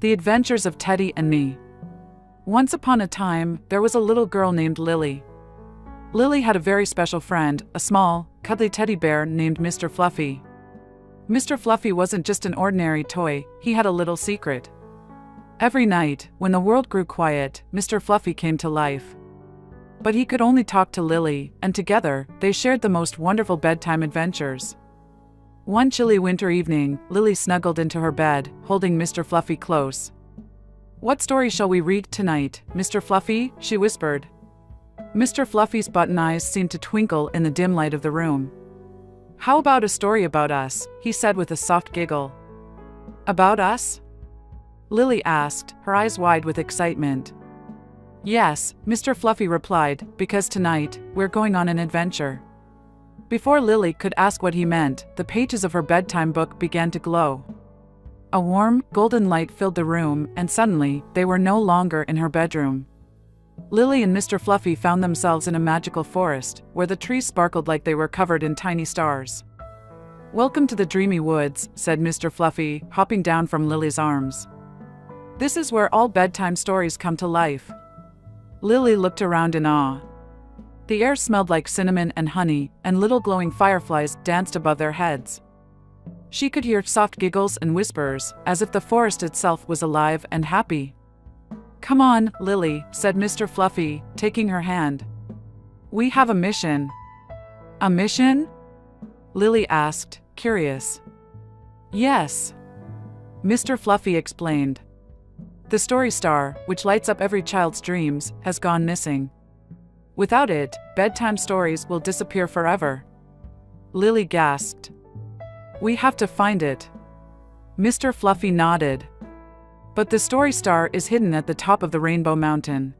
The Adventures of Teddy and Me. Once upon a time, there was a little girl named Lily. Lily had a very special friend, a small, cuddly teddy bear named Mr. Fluffy. Mr. Fluffy wasn't just an ordinary toy, he had a little secret. Every night, when the world grew quiet, Mr. Fluffy came to life. But he could only talk to Lily, and together, they shared the most wonderful bedtime adventures. One chilly winter evening, Lily snuggled into her bed, holding Mr. Fluffy close. "What story shall we read tonight, Mr. Fluffy?" she whispered. Mr. Fluffy's button eyes seemed to twinkle in the dim light of the room. "How about a story about us?" he said with a soft giggle. "About us?" Lily asked, her eyes wide with excitement. "Yes," Mr. Fluffy replied, "because tonight, we're going on an adventure." Before Lily could ask what he meant, the pages of her bedtime book began to glow. A warm, golden light filled the room, and suddenly, they were no longer in her bedroom. Lily and Mr. Fluffy found themselves in a magical forest, where the trees sparkled like they were covered in tiny stars. "Welcome to the dreamy woods," said Mr. Fluffy, hopping down from Lily's arms. "This is where all bedtime stories come to life." Lily looked around in awe. The air smelled like cinnamon and honey, and little glowing fireflies danced above their heads. She could hear soft giggles and whispers, as if the forest itself was alive and happy. "Come on, Lily," said Mr. Fluffy, taking her hand. "We have a mission." "A mission?" Lily asked, curious. "Yes," Mr. Fluffy explained. "The story star, which lights up every child's dreams, has gone missing. Without it, bedtime stories will disappear forever." Lily gasped. "We have to find it." Mr. Fluffy nodded. "But the story star is hidden at the top of the Rainbow Mountain.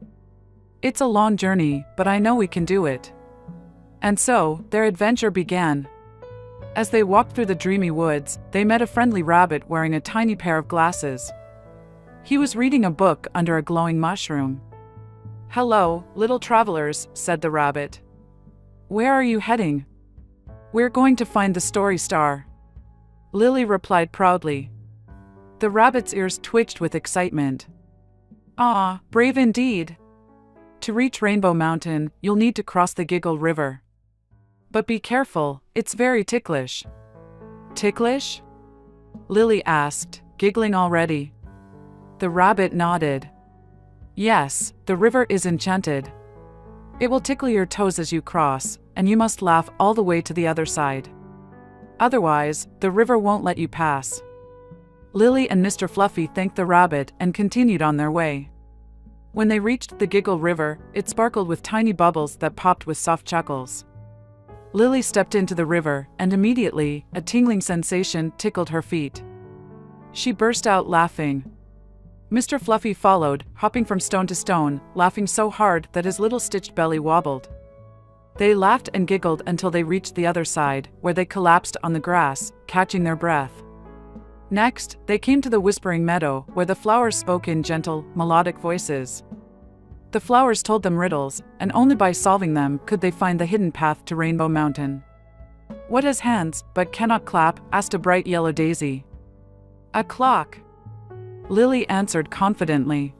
It's a long journey, but I know we can do it." And so, their adventure began. As they walked through the dreamy woods, they met a friendly rabbit wearing a tiny pair of glasses. He was reading a book under a glowing mushroom. "Hello, little travelers," said the rabbit. "Where are you heading?" "We're going to find the story star," Lily replied proudly. The rabbit's ears twitched with excitement. "Ah, brave indeed. To reach Rainbow Mountain, you'll need to cross the Giggle River. But be careful, it's very ticklish." "Ticklish?" Lily asked, giggling already. The rabbit nodded. "Yes, the river is enchanted. It will tickle your toes as you cross, and you must laugh all the way to the other side. Otherwise, the river won't let you pass." Lily and Mr. Fluffy thanked the rabbit and continued on their way. When they reached the Giggle River, it sparkled with tiny bubbles that popped with soft chuckles. Lily stepped into the river, and immediately, a tingling sensation tickled her feet. She burst out laughing. Mr. Fluffy followed, hopping from stone to stone, laughing so hard that his little stitched belly wobbled. They laughed and giggled until they reached the other side, where they collapsed on the grass, catching their breath. Next, they came to the Whispering Meadow, where the flowers spoke in gentle, melodic voices. The flowers told them riddles, and only by solving them could they find the hidden path to Rainbow Mountain. "What has hands, but cannot clap?" asked a bright yellow daisy. "A clock," Lily answered confidently.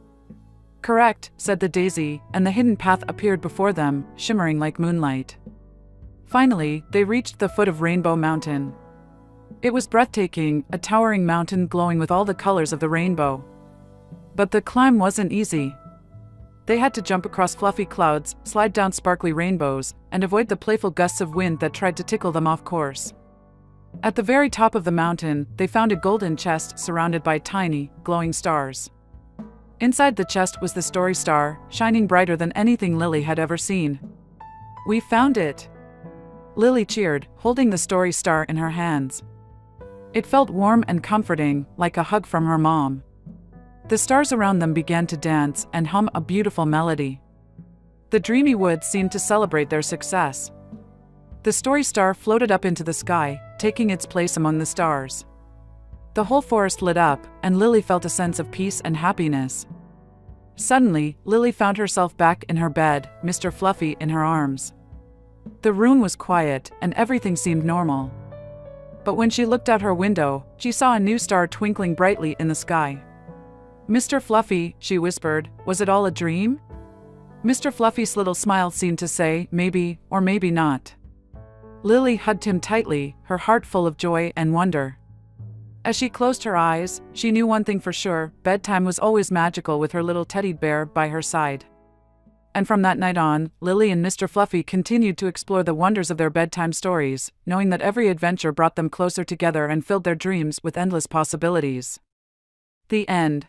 "Correct," said the daisy, and the hidden path appeared before them, shimmering like moonlight. Finally, they reached the foot of Rainbow Mountain. It was breathtaking, a towering mountain glowing with all the colors of the rainbow. But the climb wasn't easy. They had to jump across fluffy clouds, slide down sparkly rainbows, and avoid the playful gusts of wind that tried to tickle them off course. At the very top of the mountain, they found a golden chest surrounded by tiny, glowing stars. Inside the chest was the story star, shining brighter than anything Lily had ever seen. "We found it!" Lily cheered, holding the story star in her hands. It felt warm and comforting, like a hug from her mom. The stars around them began to dance and hum a beautiful melody. The dreamy woods seemed to celebrate their success. The story star floated up into the sky, taking its place among the stars. The whole forest lit up, and Lily felt a sense of peace and happiness. Suddenly, Lily found herself back in her bed, Mr. Fluffy in her arms. The room was quiet, and everything seemed normal. But when she looked out her window, she saw a new star twinkling brightly in the sky. Mr. Fluffy, she whispered, was it all a dream? Mr. Fluffy's little smile seemed to say, maybe, or maybe not. Lily hugged him tightly, her heart full of joy and wonder. As she closed her eyes, she knew one thing for sure: bedtime was always magical with her little teddy bear by her side. And from that night on, Lily and Mr. Fluffy continued to explore the wonders of their bedtime stories, knowing that every adventure brought them closer together and filled their dreams with endless possibilities. The end.